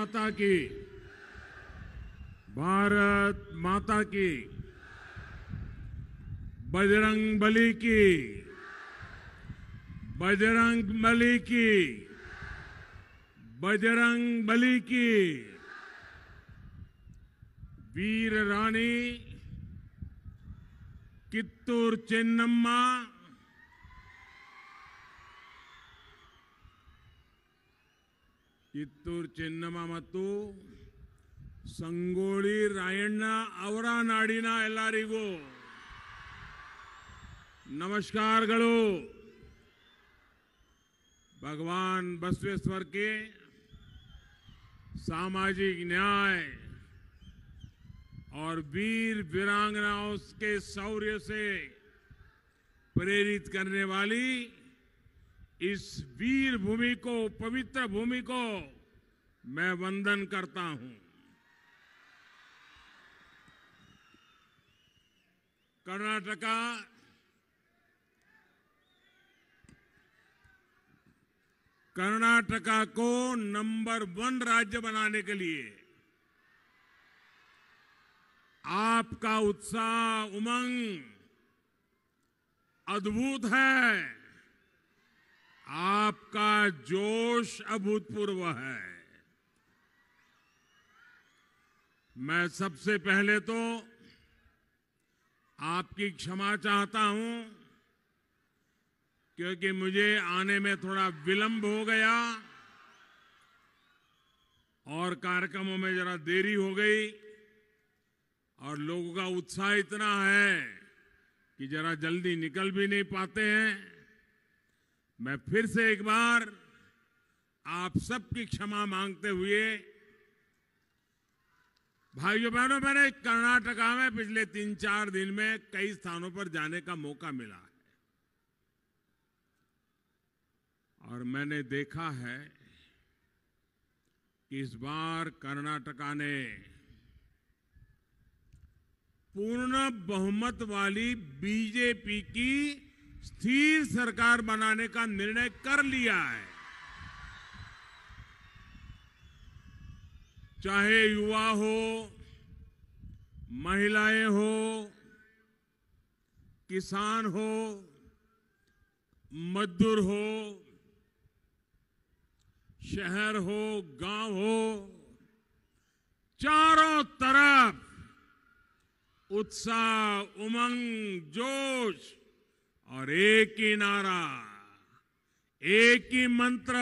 माता की, भारत माता की, बजरंग बली की, बजरंग बली की, बजरंग बली की। वीर रानी कित्तूर चेन्नम्मा, ಕಿತ್ತೂರು ಚೆನ್ನಮ್ಮ ಮತ್ತು ಸಂಗೊಳ್ಳಿ ರಾಯಣ್ಣ ಅವರ ನಾಡಿನ ಎಲ್ಲರಿಗೂ ನಮಸ್ಕಾರಗಳು। भगवान बसवेश्वर के सामाजिक न्याय और वीर वीरांगनाओं के शौर्य से प्रेरित करने वाली इस वीर भूमि को, पवित्र भूमि को मैं वंदन करता हूं। कर्नाटका को नंबर 1 राज्य बनाने के लिए आपका उत्साह, उमंग अद्भुत है। आपका जोश अभूतपूर्व है। मैं सबसे पहले तो आपकी क्षमा चाहता हूं क्योंकि मुझे आने में थोड़ा विलंब हो गया और कार्यक्रमों में जरा देरी हो गई और लोगों का उत्साह इतना है कि जरा जल्दी निकल भी नहीं पाते हैं। मैं फिर से एक बार आप सबकी क्षमा मांगते हुए, भाइयों बहनों, मैंने कर्नाटका में पिछले 3-4 दिन में कई स्थानों पर जाने का मौका मिला है और मैंने देखा है कि इस बार कर्नाटका ने पूर्ण बहुमत वाली बीजेपी की स्थिर सरकार बनाने का निर्णय कर लिया है। चाहे युवा हो, महिलाएं हो, किसान हो, मजदूर हो, शहर हो, गांव हो, चारों तरफ उत्साह, उमंग, जोश और एक ही नारा, एक ही मंत्र,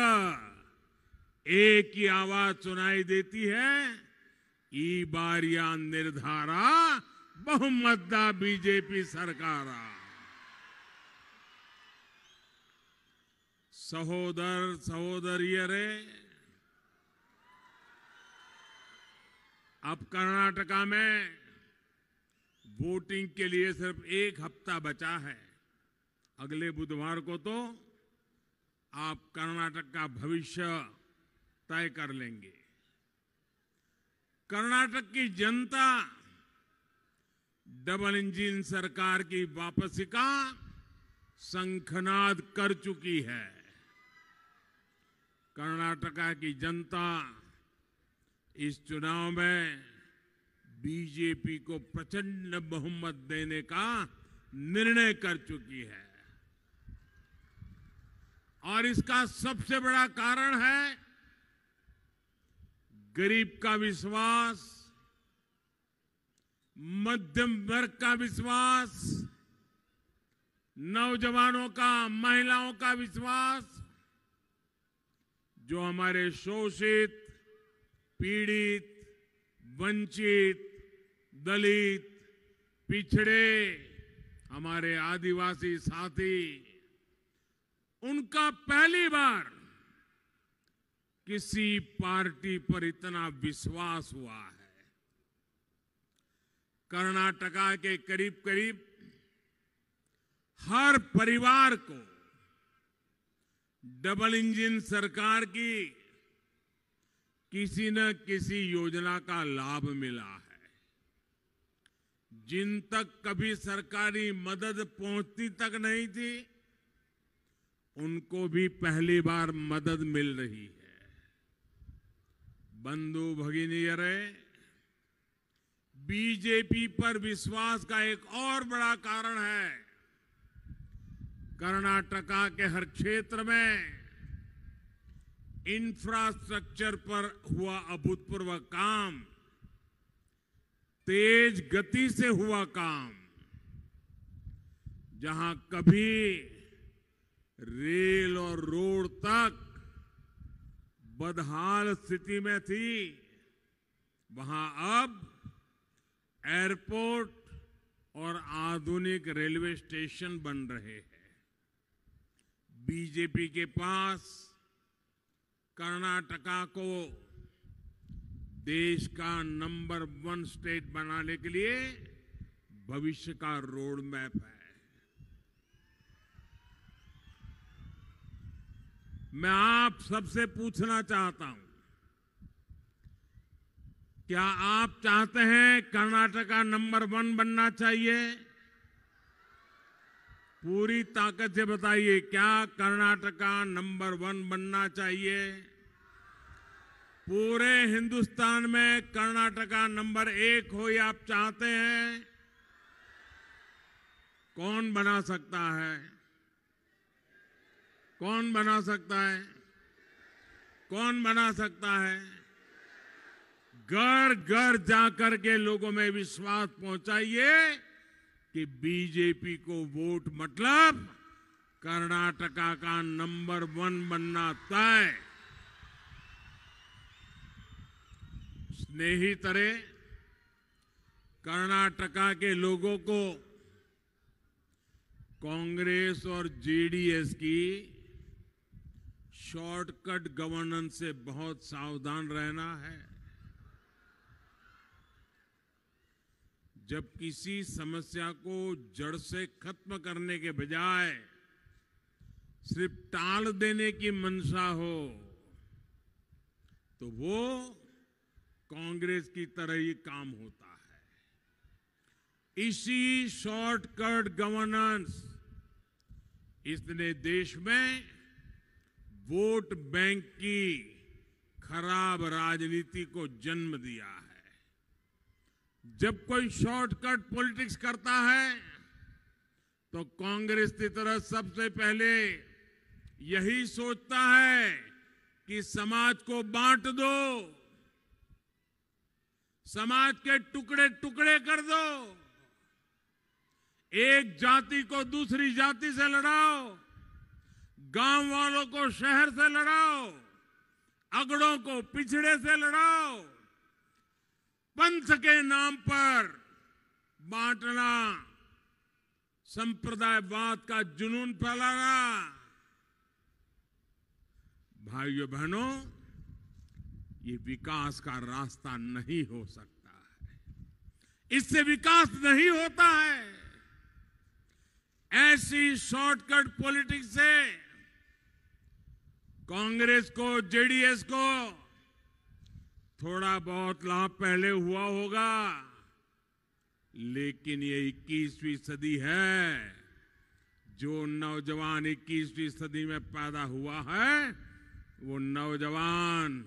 एक ही आवाज सुनाई देती है। ई बारिया निर्धारा बहुमतदा बीजेपी सरकारा। सहोदर सहोदरियरे, अब कर्नाटका में वोटिंग के लिए सिर्फ 1 हफ्ता बचा है। अगले बुधवार को तो आप कर्नाटक का भविष्य तय कर लेंगे। कर्नाटक की जनता डबल इंजन सरकार की वापसी का शंखनाद कर चुकी है। कर्नाटका की जनता इस चुनाव में बीजेपी को प्रचंड बहुमत देने का निर्णय कर चुकी है और इसका सबसे बड़ा कारण है गरीब का विश्वास, मध्यम वर्ग का विश्वास, नौजवानों का, महिलाओं का विश्वास, जो हमारे शोषित, पीड़ित, वंचित, दलित, पिछड़े, हमारे आदिवासी साथी, उनका पहली बार किसी पार्टी पर इतना विश्वास हुआ है। कर्नाटका के करीब करीब हर परिवार को डबल इंजन सरकार की किसी न किसी योजना का लाभ मिला है। जिन तक कभी सरकारी मदद पहुंचती तक नहीं थी, उनको भी पहली बार मदद मिल रही है। बंधु भगिनीयरे, बीजेपी पर विश्वास का एक और बड़ा कारण है कर्नाटका के हर क्षेत्र में इंफ्रास्ट्रक्चर पर हुआ अभूतपूर्व काम, तेज गति से हुआ काम। जहां कभी रेल और रोड तक बदहाल स्थिति में थी, वहां अब एयरपोर्ट और आधुनिक रेलवे स्टेशन बन रहे हैं। बीजेपी के पास कर्नाटका को देश का नंबर 1 स्टेट बनाने के लिए भविष्य का रोड मैप है। मैं आप सबसे पूछना चाहता हूं, क्या आप चाहते हैं कर्नाटका नंबर 1 बनना चाहिए? पूरी ताकत से बताइए, क्या कर्नाटका नंबर 1 बनना चाहिए? पूरे हिंदुस्तान में कर्नाटका नंबर 1 हो, ये आप चाहते हैं? कौन बना सकता है? कौन बना सकता है? कौन बना सकता है? घर घर जाकर के लोगों में विश्वास पहुंचाइए कि बीजेपी को वोट मतलब कर्नाटका का नंबर 1 बनना तय। स्नेहितरे, कर्नाटका के लोगों को कांग्रेस और जेडीएस की शॉर्टकट गवर्नेंस से बहुत सावधान रहना है। जब किसी समस्या को जड़ से खत्म करने के बजाय सिर्फ टाल देने की मंशा हो, तो वो कांग्रेस की तरह ही काम होता है। इसी शॉर्टकट गवर्नेंस इसने देश में वोट बैंक की खराब राजनीति को जन्म दिया है। जब कोई शॉर्टकट पॉलिटिक्स करता है तो कांग्रेस की तरह सबसे पहले यही सोचता है कि समाज को बांट दो, समाज के टुकड़े टुकड़े कर दो, एक जाति को दूसरी जाति से लड़ाओ, गांव वालों को शहर से लड़ाओ, अगड़ों को पिछड़े से लड़ाओ, पंथ के नाम पर बांटना, संप्रदायवाद का जुनून फैलाना। भाइयों बहनों, ये विकास का रास्ता नहीं हो सकता है। इससे विकास नहीं होता है। ऐसी शॉर्टकट पॉलिटिक्स से कांग्रेस को, जेडीएस को थोड़ा बहुत लाभ पहले हुआ होगा, लेकिन ये 21वीं सदी है। जो नौजवान 21वीं सदी में पैदा हुआ है, वो नौजवान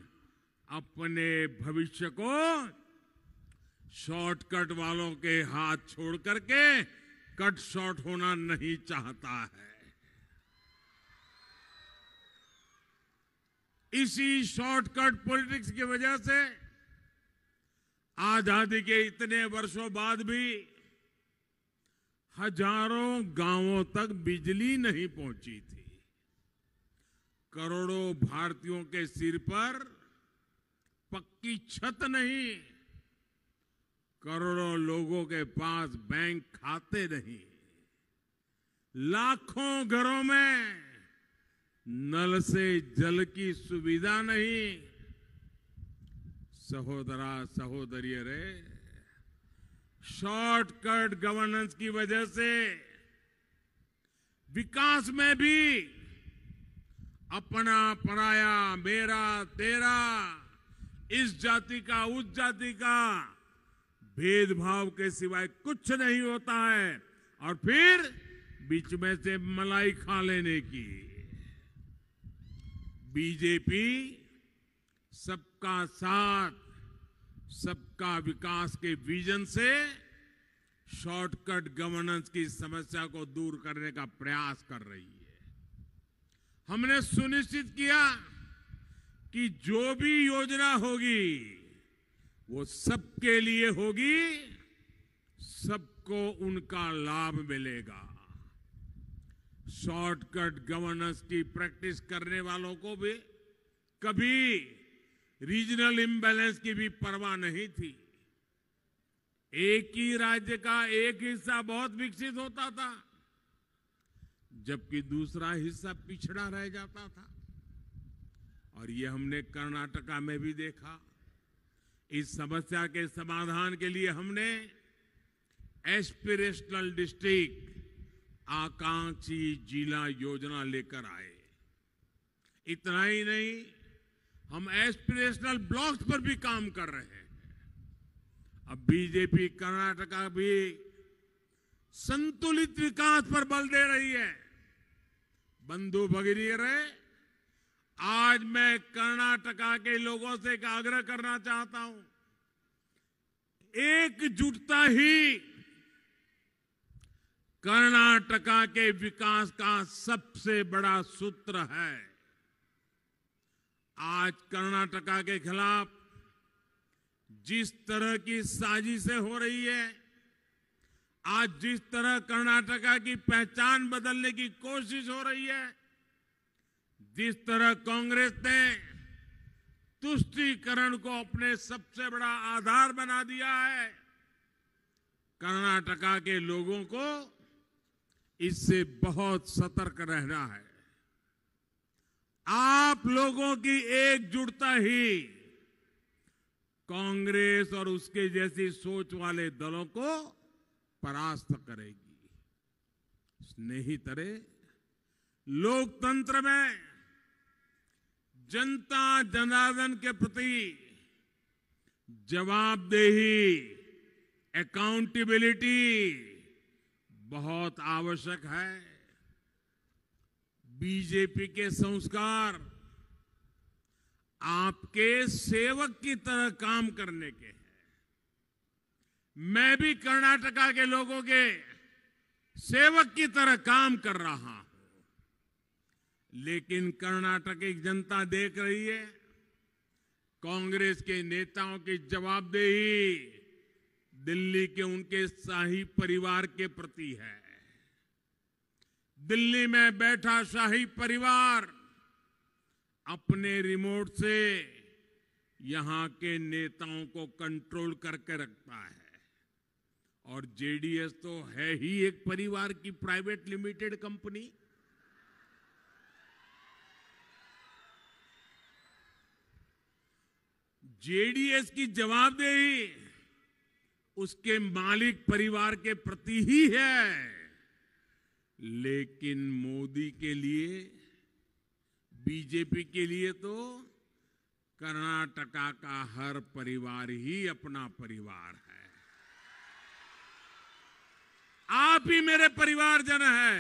अपने भविष्य को शॉर्टकट वालों के हाथ छोड़ करके कट शॉर्ट होना नहीं चाहता है। इसी शॉर्टकट पॉलिटिक्स की वजह से आजादी के इतने वर्षों बाद भी हजारों गांवों तक बिजली नहीं पहुंची थी। करोड़ों भारतीयों के सिर पर पक्की छत नहीं, करोड़ों लोगों के पास बैंक खाते नहीं, लाखों घरों में नल से जल की सुविधा नहीं। सहोदरा सहोदरियों रे, शॉर्टकट गवर्नेंस की वजह से विकास में भी अपना पराया, मेरा तेरा, इस जाति का उस जाति का भेदभाव के सिवाय कुछ नहीं होता है, और फिर बीच में से मलाई खा लेने की। बीजेपी सबका साथ, सबका विकास के विजन से शॉर्टकट गवर्नेंस की समस्या को दूर करने का प्रयास कर रही है। हमने सुनिश्चित किया कि जो भी योजना होगी वो सबके लिए होगी, सबको उनका लाभ मिलेगा। शॉर्टकट गवर्नेंस की प्रैक्टिस करने वालों को भी कभी रीजनल इंबैलेंस की भी परवाह नहीं थी। एक ही राज्य का एक हिस्सा बहुत विकसित होता था, जबकि दूसरा हिस्सा पिछड़ा रह जाता था। और ये हमने कर्नाटका में भी देखा। इस समस्या के समाधान के लिए हमने एस्पिरेशनल डिस्ट्रिक्ट, आकांक्षी जिला योजना लेकर आए। इतना ही नहीं, हम एस्पिरेशनल ब्लॉक्स पर भी काम कर रहे हैं। अब बीजेपी कर्नाटका भी संतुलित विकास पर बल दे रही है। बंधु भगिनी, आज मैं कर्नाटका के लोगों से एक आग्रह करना चाहता हूं, एकजुटता ही कर्नाटका के विकास का सबसे बड़ा सूत्र है। आज कर्नाटका के खिलाफ जिस तरह की साजिशें हो रही है, आज जिस तरह कर्नाटका की पहचान बदलने की कोशिश हो रही है, जिस तरह कांग्रेस ने तुष्टीकरण को अपने सबसे बड़ा आधार बना दिया है, कर्नाटका के लोगों को इससे बहुत सतर्क रहना है। आप लोगों की एकजुटता ही कांग्रेस और उसके जैसी सोच वाले दलों को परास्त करेगी। स्नेहितरे, लोकतंत्र में जनता जनार्दन के प्रति जवाबदेही, अकाउंटेबिलिटी बहुत आवश्यक है। बीजेपी के संस्कार आपके सेवक की तरह काम करने के हैं। मैं भी कर्नाटका के लोगों के सेवक की तरह काम कर रहा हूं, लेकिन कर्नाटक की जनता देख रही है कांग्रेस के नेताओं की जवाबदेही दिल्ली के उनके शाही परिवार के प्रति है। दिल्ली में बैठा शाही परिवार अपने रिमोट से यहां के नेताओं को कंट्रोल करके रखता है। और जेडीएस तो है ही एक परिवार की प्राइवेट लिमिटेड कंपनी। जेडीएस की जवाबदेही उसके मालिक परिवार के प्रति ही है, लेकिन मोदी के लिए, बीजेपी के लिए तो कर्नाटका का हर परिवार ही अपना परिवार है। आप ही मेरे परिवारजन है।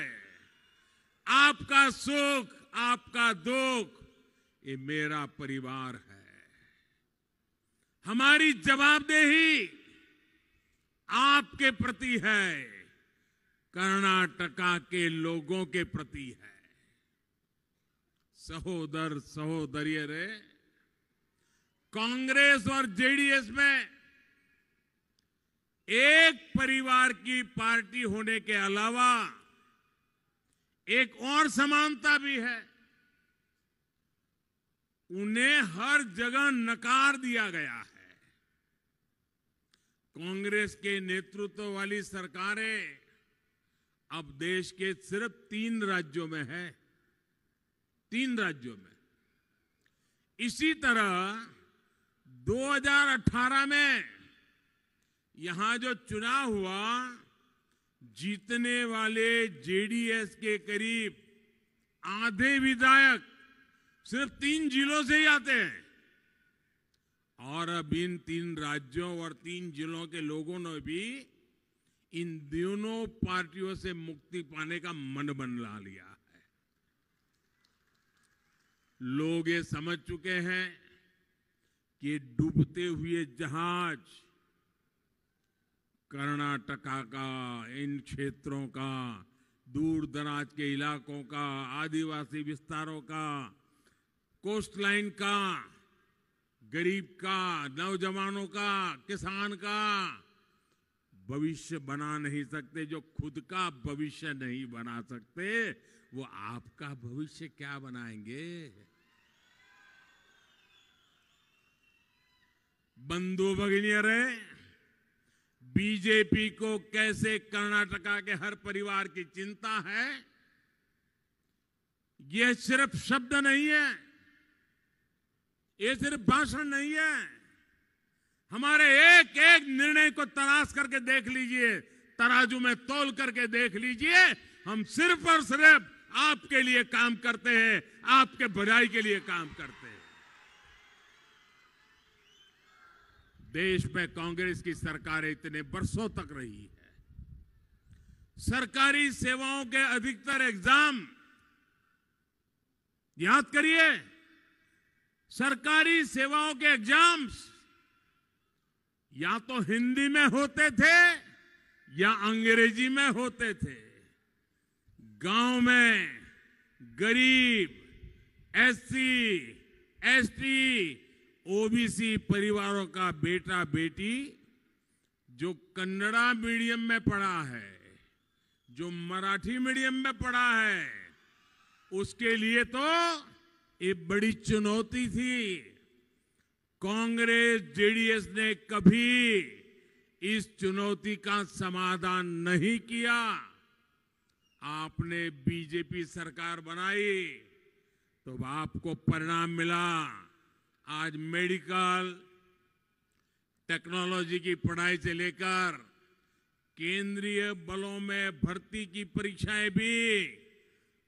आपका सुख, आपका दुख, ये मेरा परिवार है। हमारी जवाबदेही आपके प्रति है, कर्नाटका के लोगों के प्रति है। सहोदर सहोदरियों रे, कांग्रेस और जेडीएस में एक परिवार की पार्टी होने के अलावा एक और समानता भी है। उन्हें हर जगह नकार दिया गया है। कांग्रेस के नेतृत्व वाली सरकारें अब देश के सिर्फ 3 राज्यों में है। 3 राज्यों में। इसी तरह 2018 में यहां जो चुनाव हुआ, जीतने वाले जेडीएस के करीब आधे विधायक सिर्फ 3 जिलों से ही आते हैं। और अब इन 3 राज्यों और 3 जिलों के लोगों ने भी इन दोनों पार्टियों से मुक्ति पाने का मन बना लिया है। लोग ये समझ चुके हैं ये डूबते हुए जहाज कर्नाटका का, इन क्षेत्रों का, दूर दराज के इलाकों का, आदिवासी विस्तारों का, कोस्ट लाइन का, गरीब का, नौजवानों का, किसान का भविष्य बना नहीं सकते। जो खुद का भविष्य नहीं बना सकते वो आपका भविष्य क्या बनाएंगे? बंधु भगिनियरे, बीजेपी को कैसे कर्नाटका के हर परिवार की चिंता है, यह सिर्फ शब्द नहीं है, ये सिर्फ भाषण नहीं है। हमारे एक एक निर्णय को तलाश करके देख लीजिए, तराजू में तौल करके देख लीजिए। हम सिर्फ और सिर्फ आपके लिए काम करते हैं, आपके भलाई के लिए काम करते हैं। देश में कांग्रेस की सरकार इतने वर्षों तक रही है। सरकारी सेवाओं के अधिकतर एग्जाम याद करिए, सरकारी सेवाओं के एग्जाम्स या तो हिंदी में होते थे या अंग्रेजी में होते थे। गांव में गरीब, एससी, एसटी, ओबीसी परिवारों का बेटा बेटी जो कन्नड़ा मीडियम में पढ़ा है, जो मराठी मीडियम में पढ़ा है, उसके लिए तो ये बड़ी चुनौती थी। कांग्रेस जेडीएस ने कभी इस चुनौती का समाधान नहीं किया। आपने बीजेपी सरकार बनाई तो आपको परिणाम मिला। आज मेडिकल टेक्नोलॉजी की पढ़ाई से लेकर केंद्रीय बलों में भर्ती की परीक्षाएं भी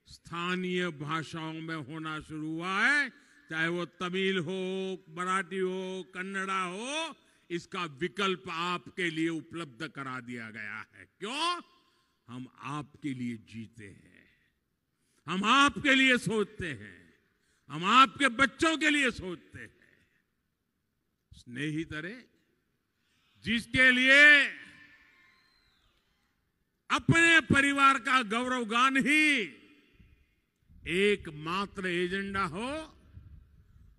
स्थानीय भाषाओं में होना शुरू हुआ है। चाहे वो तमिल हो, मराठी हो, कन्नड़ा हो, इसका विकल्प आपके लिए उपलब्ध करा दिया गया है। क्यों? हम आपके लिए जीते हैं, हम आपके लिए सोचते हैं, हम आपके बच्चों के लिए सोचते हैं। स्नेहितरे, जिसके लिए अपने परिवार का गौरवगान ही एकमात्र एजेंडा हो,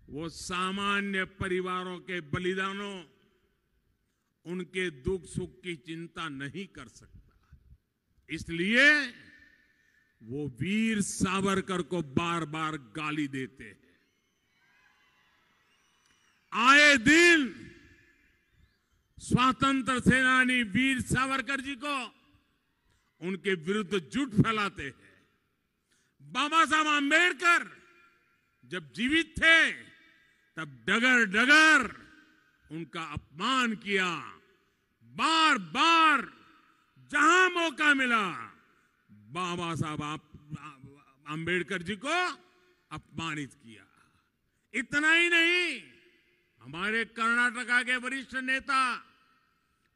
वो सामान्य परिवारों के बलिदानों, उनके दुख सुख की चिंता नहीं कर सकता। इसलिए वो वीर सावरकर को बार बार गाली देते हैं। आए दिन स्वतंत्र सेनानी वीर सावरकर जी को उनके विरुद्ध झूठ फैलाते हैं। बाबा साहब आंबेडकर जब जीवित थे तब डगर डगर उनका अपमान किया। बार बार जहां मौका मिला बाबा साहब आंबेडकर जी को अपमानित किया। इतना ही नहीं, हमारे कर्नाटका के वरिष्ठ नेता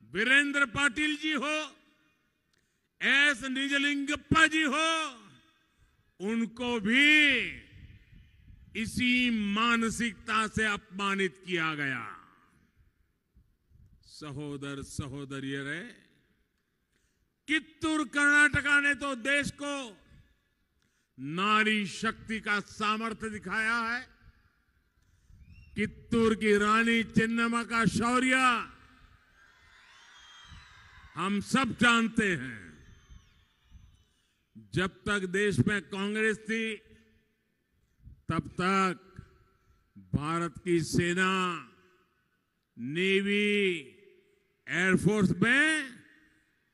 वीरेंद्र पाटिल जी हो, एस निजलिंगप्पा जी हो, उनको भी इसी मानसिकता से अपमानित किया गया। सहोदर सहोदरियरे, कित्तूर कर्नाटका ने तो देश को नारी शक्ति का सामर्थ्य दिखाया है। कित्तूर की रानी चेन्नम्मा का शौर्य हम सब जानते हैं। जब तक देश में कांग्रेस थी तब तक भारत की सेना, नेवी, एयरफोर्स में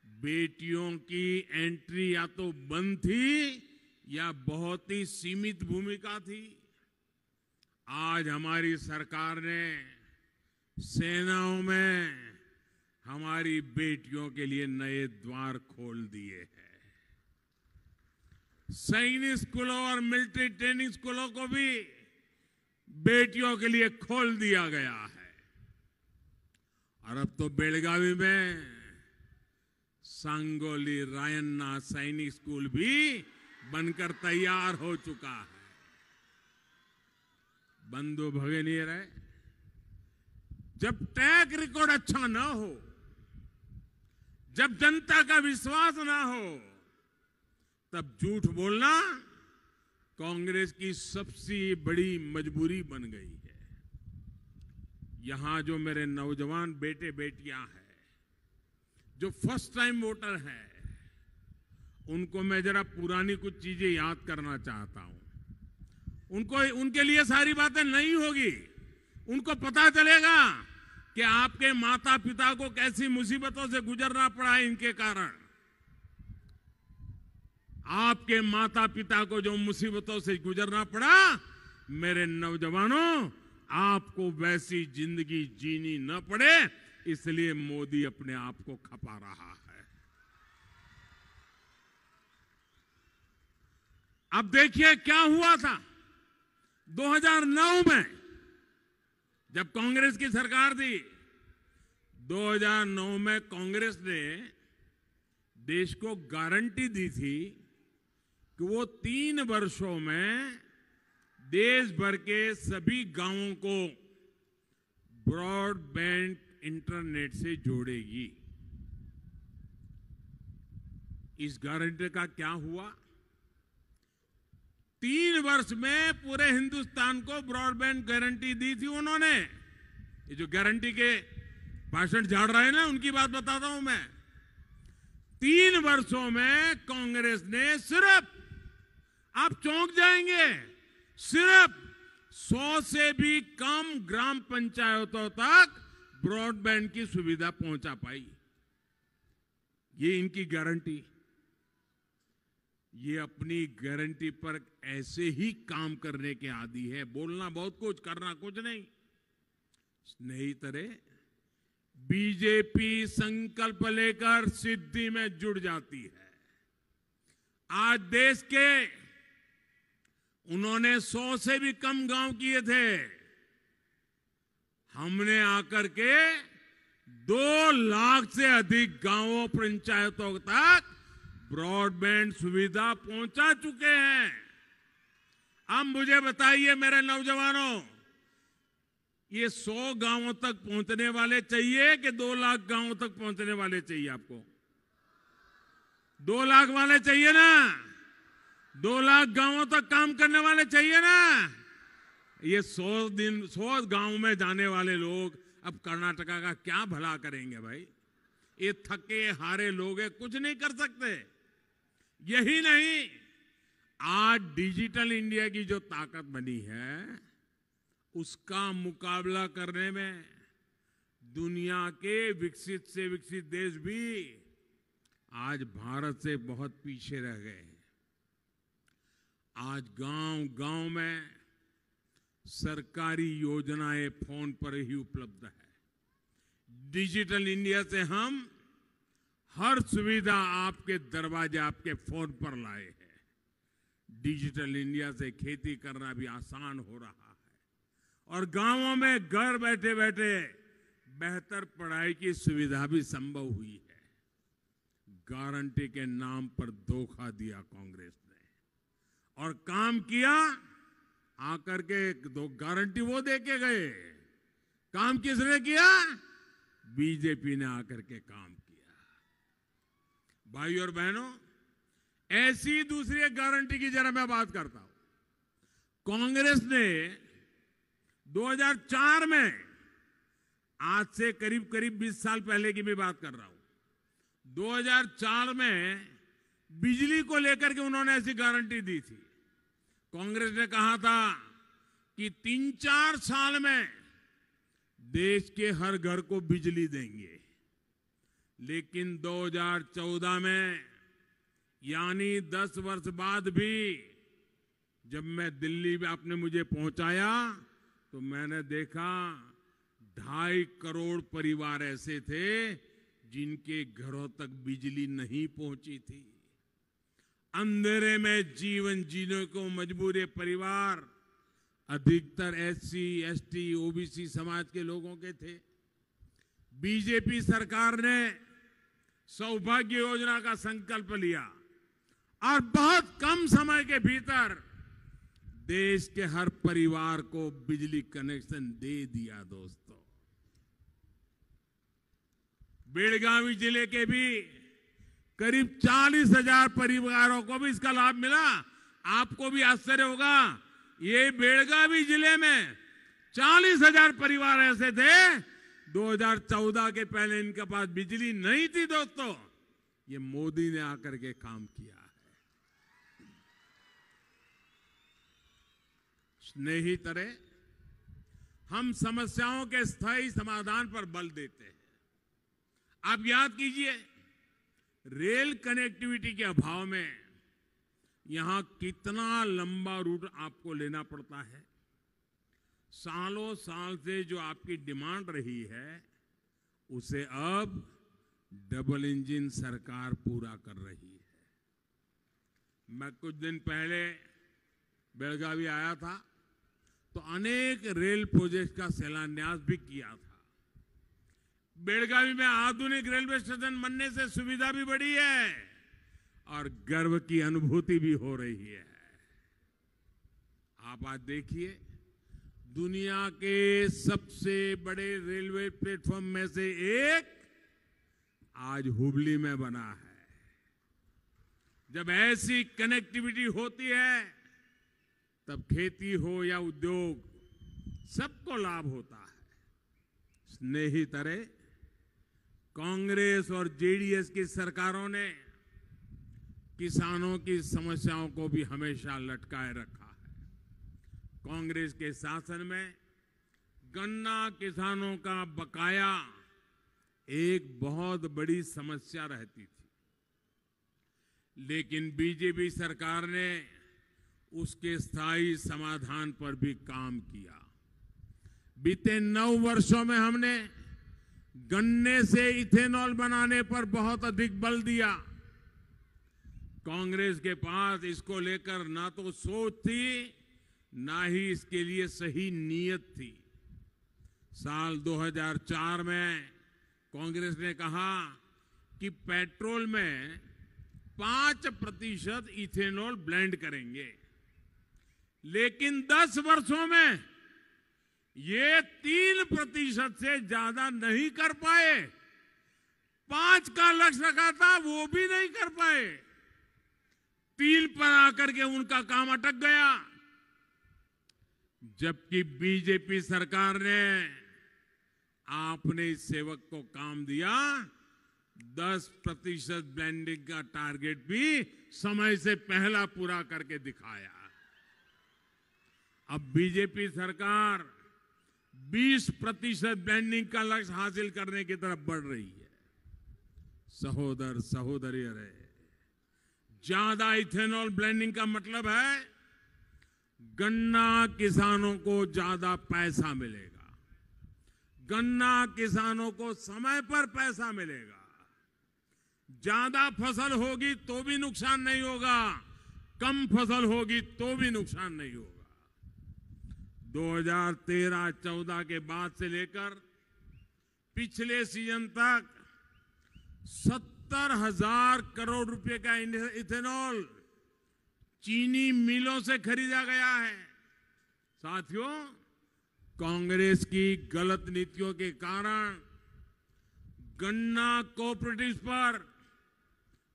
बेटियों की एंट्री या तो बंद थी या बहुत ही सीमित भूमिका थी। आज हमारी सरकार ने सेनाओं में हमारी बेटियों के लिए नए द्वार खोल दिए हैं। सैनिक स्कूलों और मिलिट्री ट्रेनिंग स्कूलों को भी बेटियों के लिए खोल दिया गया है। और अब तो बेलगावी में सांगोली रायन्ना सैनिक स्कूल भी बनकर तैयार हो चुका है। बंधु भगिनीरे, जब ट्रैक रिकॉर्ड अच्छा ना हो, जब जनता का विश्वास ना हो, तब झूठ बोलना कांग्रेस की सबसे बड़ी मजबूरी बन गई है। यहां जो मेरे नौजवान बेटे बेटियां हैं, जो फर्स्ट टाइम वोटर हैं, उनको मैं जरा पुरानी कुछ चीजें याद करना चाहता हूं। उनके लिए सारी बातें नहीं होगी। उनको पता चलेगा कि आपके माता पिता को कैसी मुसीबतों से गुजरना पड़ा है इनके कारण। आपके माता पिता को जो मुसीबतों से गुजरना पड़ा, मेरे नौजवानों, आपको वैसी जिंदगी जीनी न पड़े, इसलिए मोदी अपने आप को खपा रहा है। अब देखिए क्या हुआ था 2009 में, जब कांग्रेस की सरकार थी। 2009 में कांग्रेस ने देश को गारंटी दी थी कि वो 3 वर्षों में देश भर के सभी गांवों को ब्रॉडबैंड इंटरनेट से जोड़ेगी। इस गारंटी का क्या हुआ? 3 वर्ष में पूरे हिंदुस्तान को ब्रॉडबैंड गारंटी दी थी उन्होंने। ये जो गारंटी के भाषण झाड़ रहे हैं ना, उनकी बात बताता हूं मैं। 3 वर्षों में कांग्रेस ने सिर्फ, आप चौंक जाएंगे, सिर्फ 100 से भी कम ग्राम पंचायतों तक ब्रॉडबैंड की सुविधा पहुंचा पाई। ये इनकी गारंटी। ये अपनी गारंटी पर ऐसे ही काम करने के आदी है। बोलना बहुत कुछ, करना कुछ नहीं। स्नेहितरे, बीजेपी संकल्प लेकर सिद्धि में जुड़ जाती है। आज देश के उन्होंने 100 से भी कम गांव किए थे। हमने आकर के 2 लाख से अधिक गांवों पंचायतों तक ब्रॉडबैंड सुविधा पहुंचा चुके हैं। अब मुझे बताइए मेरे नौजवानों, ये 100 गांवों तक पहुंचने वाले चाहिए कि 2 लाख गांवों तक पहुंचने वाले चाहिए? आपको 2 लाख वाले चाहिए ना? 2 लाख गांवों तक काम करने वाले चाहिए ना? ये 100 गांव में जाने वाले लोग अब कर्नाटका का क्या भला करेंगे भाई? ये थके हारे लोग हैं, कुछ नहीं कर सकते। यही नहीं, आज डिजिटल इंडिया की जो ताकत बनी है, उसका मुकाबला करने में दुनिया के विकसित से विकसित देश भी आज भारत से बहुत पीछे रह गए। आज गांव-गांव में सरकारी योजनाएं फोन पर ही उपलब्ध है। डिजिटल इंडिया से हम हर सुविधा आपके दरवाजे, आपके फोन पर लाए हैं। डिजिटल इंडिया से खेती करना भी आसान हो रहा है और गांवों में घर बैठे बैठे बेहतर पढ़ाई की सुविधा भी संभव हुई है। गारंटी के नाम पर धोखा दिया कांग्रेस ने और काम किया। आकर के 2 गारंटी वो दे के गए, काम किसने किया? बीजेपी ने आकर के काम किया। भाई और बहनों, ऐसी दूसरी एक गारंटी की जरा मैं बात करता हूं। कांग्रेस ने 2004 में, आज से करीब करीब 20 साल पहले की मैं बात कर रहा हूं, 2004 में बिजली को लेकर के उन्होंने ऐसी गारंटी दी थी। कांग्रेस ने कहा था कि 3-4 साल में देश के हर घर को बिजली देंगे। लेकिन 2014 में, यानी 10 वर्ष बाद भी, जब मैं दिल्ली में आपने मुझे पहुंचाया तो मैंने देखा 2.5 करोड़ परिवार ऐसे थे जिनके घरों तक बिजली नहीं पहुंची थी। अंधेरे में जीवन जीने को मजबूर परिवार अधिकतर SC, ST, OBC समाज के लोगों के थे। बीजेपी सरकार ने सौभाग्य योजना का संकल्प लिया और बहुत कम समय के भीतर देश के हर परिवार को बिजली कनेक्शन दे दिया। दोस्तों, बेलगावी जिले के भी करीब 40,000 परिवारों को भी इसका लाभ मिला। आपको भी आश्चर्य होगा, ये बेलगावी जिले में 40,000 परिवार ऐसे थे 2014 के पहले इनके पास बिजली नहीं थी। दोस्तों, ये मोदी ने आकर के काम किया है। स्नेहितरे, हम समस्याओं के स्थायी समाधान पर बल देते हैं। आप याद कीजिए, रेल कनेक्टिविटी के अभाव में यहां कितना लंबा रूट आपको लेना पड़ता है। सालों साल से जो आपकी डिमांड रही है, उसे अब डबल इंजन सरकार पूरा कर रही है। मैं कुछ दिन पहले बेलगावी आया था, तो अनेक रेल प्रोजेक्ट का शिलान्यास भी किया था। बेलगावी में आधुनिक रेलवे स्टेशन बनने से सुविधा भी बढ़ी है और गर्व की अनुभूति भी हो रही है। आप आज देखिए, दुनिया के सबसे बड़े रेलवे प्लेटफॉर्म में से एक आज हुबली में बना है। जब ऐसी कनेक्टिविटी होती है, तब खेती हो या उद्योग, सबको लाभ होता है। स्नेहितरे, कांग्रेस और जेडीएस की सरकारों ने किसानों की समस्याओं को भी हमेशा लटकाए रखा है। कांग्रेस के शासन में गन्ना किसानों का बकाया एक बहुत बड़ी समस्या रहती थी, लेकिन बीजेपी सरकार ने उसके स्थायी समाधान पर भी काम किया। बीते 9 वर्षों में हमने गन्ने से इथेनॉल बनाने पर बहुत अधिक बल दिया। कांग्रेस के पास इसको लेकर ना तो सोच थी, ना ही इसके लिए सही नीयत थी। साल 2004 में कांग्रेस ने कहा कि पेट्रोल में 5% इथेनॉल ब्लेंड करेंगे, लेकिन 10 वर्षों में ये 3% से ज्यादा नहीं कर पाए। 5 का लक्ष्य रखा था, वो भी नहीं कर पाए। 3 पर आकर के उनका काम अटक गया। जबकि बीजेपी सरकार ने आपने इस सेवक को काम दिया, 10% ब्लेंडिंग का टारगेट भी समय से पहला पूरा करके दिखाया। अब बीजेपी सरकार 20% ब्लेंडिंग का लक्ष्य हासिल करने की तरफ बढ़ रही है। सहोदर सहोदरियों, ज्यादा इथेनॉल ब्लेंडिंग का मतलब है गन्ना किसानों को ज्यादा पैसा मिलेगा, गन्ना किसानों को समय पर पैसा मिलेगा। ज्यादा फसल होगी तो भी नुकसान नहीं होगा, कम फसल होगी तो भी नुकसान नहीं होगा। 2013-14 के बाद से लेकर पिछले सीजन तक 70,000 करोड़ रुपए का इथेनॉल चीनी मिलों से खरीदा गया है। साथियों, कांग्रेस की गलत नीतियों के कारण गन्ना कोऑपरेटिव्स पर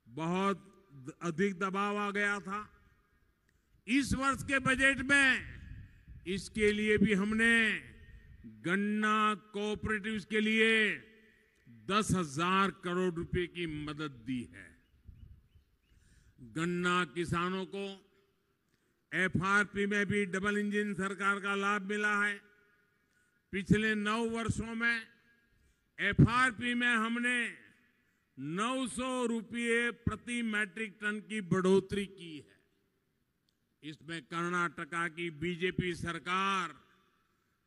बहुत अधिक दबाव आ गया था। इस वर्ष के बजट में इसके लिए भी हमने गन्ना कोऑपरेटिव्स के लिए 10,000 करोड़ रुपए की मदद दी है। गन्ना किसानों को एफआरपी में भी डबल इंजन सरकार का लाभ मिला है। पिछले 9 वर्षों में एफआरपी में हमने 900 रुपये प्रति मैट्रिक टन की बढ़ोतरी की है। इसमें कर्नाटका की बीजेपी सरकार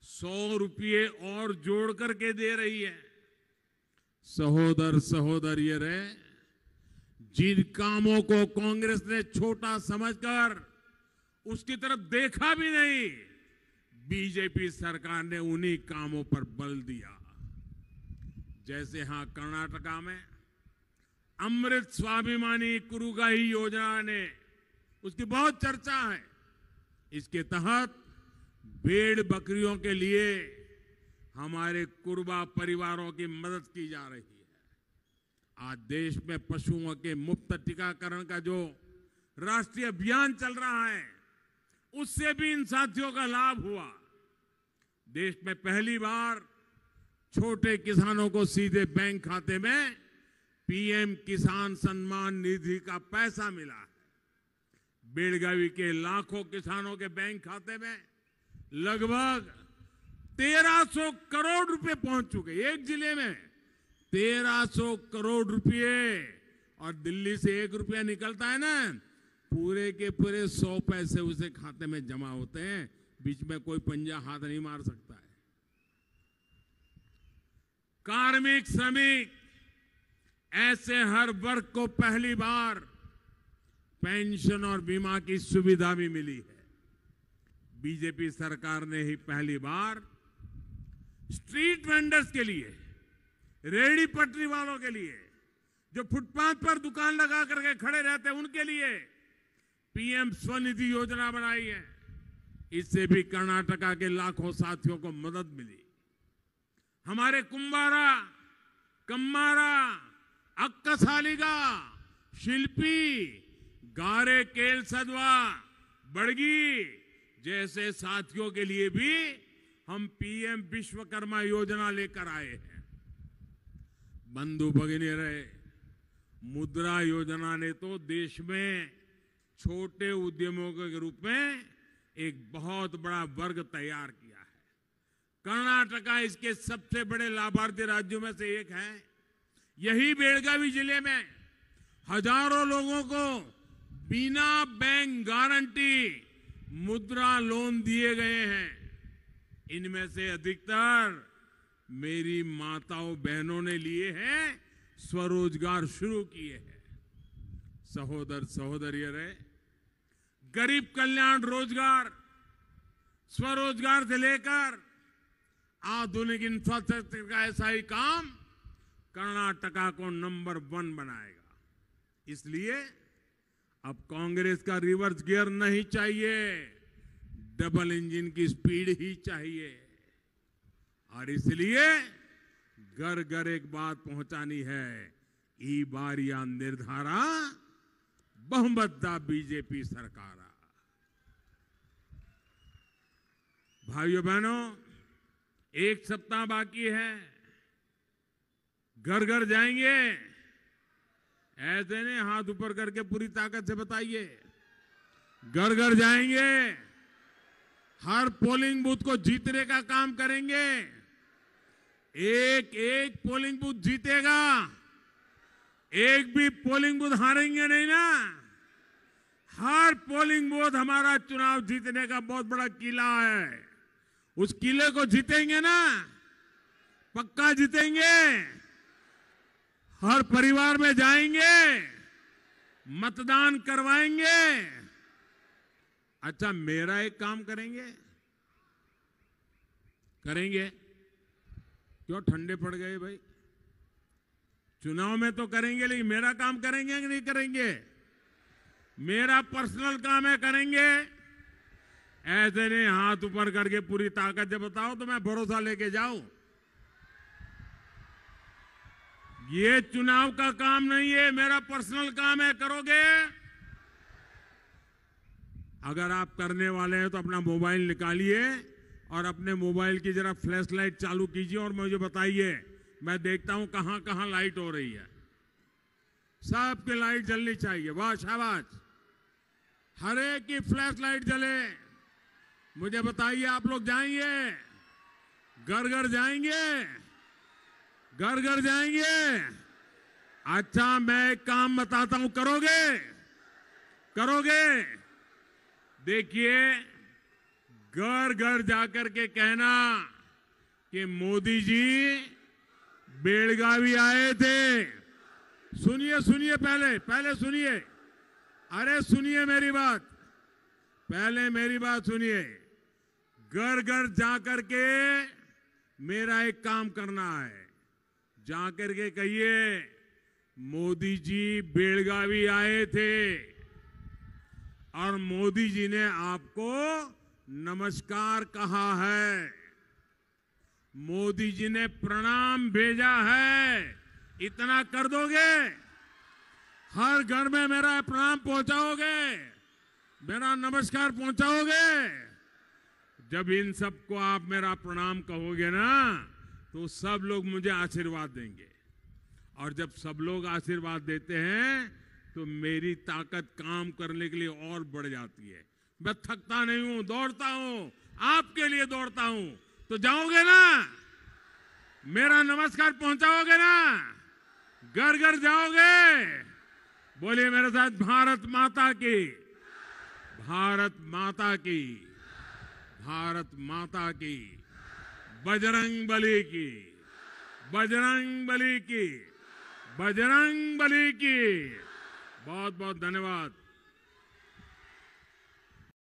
100 रुपये और जोड़ करके दे रही है। सहोदर सहोदरियों, जिन कामों को कांग्रेस ने छोटा समझकर उसकी तरफ देखा भी नहीं, बीजेपी सरकार ने उन्हीं कामों पर बल दिया। जैसे यहां कर्नाटका में अमृत स्वाभिमानी कुरुगाही योजना ने, उसकी बहुत चर्चा है। इसके तहत भेड़ बकरियों के लिए हमारे कुरुबा परिवारों की मदद की जा रही है। आज देश में पशुओं के मुफ्त टीकाकरण का जो राष्ट्रीय अभियान चल रहा है, उससे भी इन साथियों का लाभ हुआ। देश में पहली बार छोटे किसानों को सीधे बैंक खाते में पीएम किसान सम्मान निधि का पैसा मिला है। बेलगावी के लाखों किसानों के बैंक खाते में लगभग 1300 करोड़ रुपए पहुंच चुके। एक जिले में 1300 करोड़ रुपए, और दिल्ली से 1 रुपया निकलता है ना, पूरे के पूरे 100 पैसे उसे खाते में जमा होते हैं। बीच में कोई पंजा हाथ नहीं मार सकता है। कार्मिक, श्रमिक, ऐसे हर वर्ग को पहली बार पेंशन और बीमा की सुविधा भी मिली है। बीजेपी सरकार ने ही पहली बार स्ट्रीट वेंडर्स के लिए, रेहड़ी पटरी वालों के लिए, जो फुटपाथ पर दुकान लगा करके खड़े रहते हैं, उनके लिए पीएम स्वनिधि योजना बनाई है। इससे भी कर्नाटका के लाखों साथियों को मदद मिली। हमारे कुंभारा, कम्मारा, अक्कसालिगा, शिल्पी, गारे केल सदवा, बड़गी जैसे साथियों के लिए भी हम पीएम विश्वकर्मा योजना लेकर आए हैं। बंधु भगिनी रहे, मुद्रा योजना ने तो देश में छोटे उद्यमों के रूप में एक बहुत बड़ा वर्ग तैयार किया है। कर्नाटका इसके सबसे बड़े लाभार्थी राज्यों में से एक है। यही बेलगावी जिले में हजारों लोगों को बिना बैंक गारंटी मुद्रा लोन दिए गए हैं। इनमें से अधिकतर मेरी माताओं बहनों ने लिए हैं, स्वरोजगार शुरू किए हैं। सहोदर सहोदरियों रे, गरीब कल्याण रोजगार, स्वरोजगार से लेकर आधुनिक इंफ्रास्ट्रक्चर का ऐसा ही काम कर्नाटका को नंबर 1 बनाएगा। इसलिए अब कांग्रेस का रिवर्स गियर नहीं चाहिए, डबल इंजन की स्पीड ही चाहिए। और इसलिए घर घर एक बात पहुंचानी है, ई बार या निर्धारा बहुमत बीजेपी सरकार। भाइयों बहनों, 1 सप्ताह बाकी है। घर घर जाएंगे, ऐसे नहीं हाथ ऊपर करके पूरी ताकत से बताइए। घर घर जाएंगे, हर पोलिंग बूथ को जीतने का काम करेंगे। एक एक पोलिंग बूथ जीतेगा, एक भी पोलिंग बूथ हारेंगे नहीं ना। हर पोलिंग बूथ हमारा चुनाव जीतने का बहुत बड़ा किला है। उस किले को जीतेंगे ना, पक्का जीतेंगे। हर परिवार में जाएंगे, मतदान करवाएंगे। अच्छा, मेरा एक काम करेंगे? करेंगे? क्यों ठंडे पड़ गए भाई? चुनाव में तो करेंगे, लेकिन मेरा काम करेंगे कि नहीं करेंगे? मेरा पर्सनल काम है, करेंगे? ऐसे नहीं हाथ ऊपर करके पूरी ताकत से बताओ तो मैं भरोसा लेके जाऊं। ये चुनाव का काम नहीं है, मेरा पर्सनल काम है। करोगे? अगर आप करने वाले हैं तो अपना मोबाइल निकालिए और अपने मोबाइल की जरा फ्लैश लाइट चालू कीजिए और मुझे बताइए। मैं देखता हूं कहां कहां लाइट हो रही है। सबकी लाइट जलनी चाहिए। वाह, शाबाश। हर एक की फ्लैश लाइट जले। मुझे बताइए, आप लोग जाएंगे? घर घर जाएंगे? घर घर जाएंगे? अच्छा, मैं एक काम बताता हूं, करोगे? करोगे? देखिए, घर घर जाकर के कहना कि मोदी जी बेलगावी आए थे। सुनिए सुनिए, पहले सुनिए। अरे सुनिए मेरी बात, पहले मेरी बात सुनिए। घर घर जाकर के मेरा एक काम करना है। जाकर के कहिए, मोदी जी बेलगावी आए थे और मोदी जी ने आपको नमस्कार कहा है, मोदी जी ने प्रणाम भेजा है इतना कर दोगे? हर घर में मेरा प्रणाम पहुंचाओगे, मेरा नमस्कार पहुंचाओगे? जब इन सबको आप मेरा प्रणाम कहोगे ना, तो सब लोग मुझे आशीर्वाद देंगे। और जब सब लोग आशीर्वाद देते हैं तो मेरी ताकत काम करने के लिए और बढ़ जाती है। मैं थकता नहीं हूं, दौड़ता हूं, आपके लिए दौड़ता हूं। तो जाओगे ना, मेरा नमस्कार पहुंचाओगे ना, घर घर जाओगे? बोलिए मेरे साथ, भारत माता की, भारत माता की, भारत माता की, बजरंग बली की, बजरंग बली की, बजरंग बली की। बहुत बहुत धन्यवाद।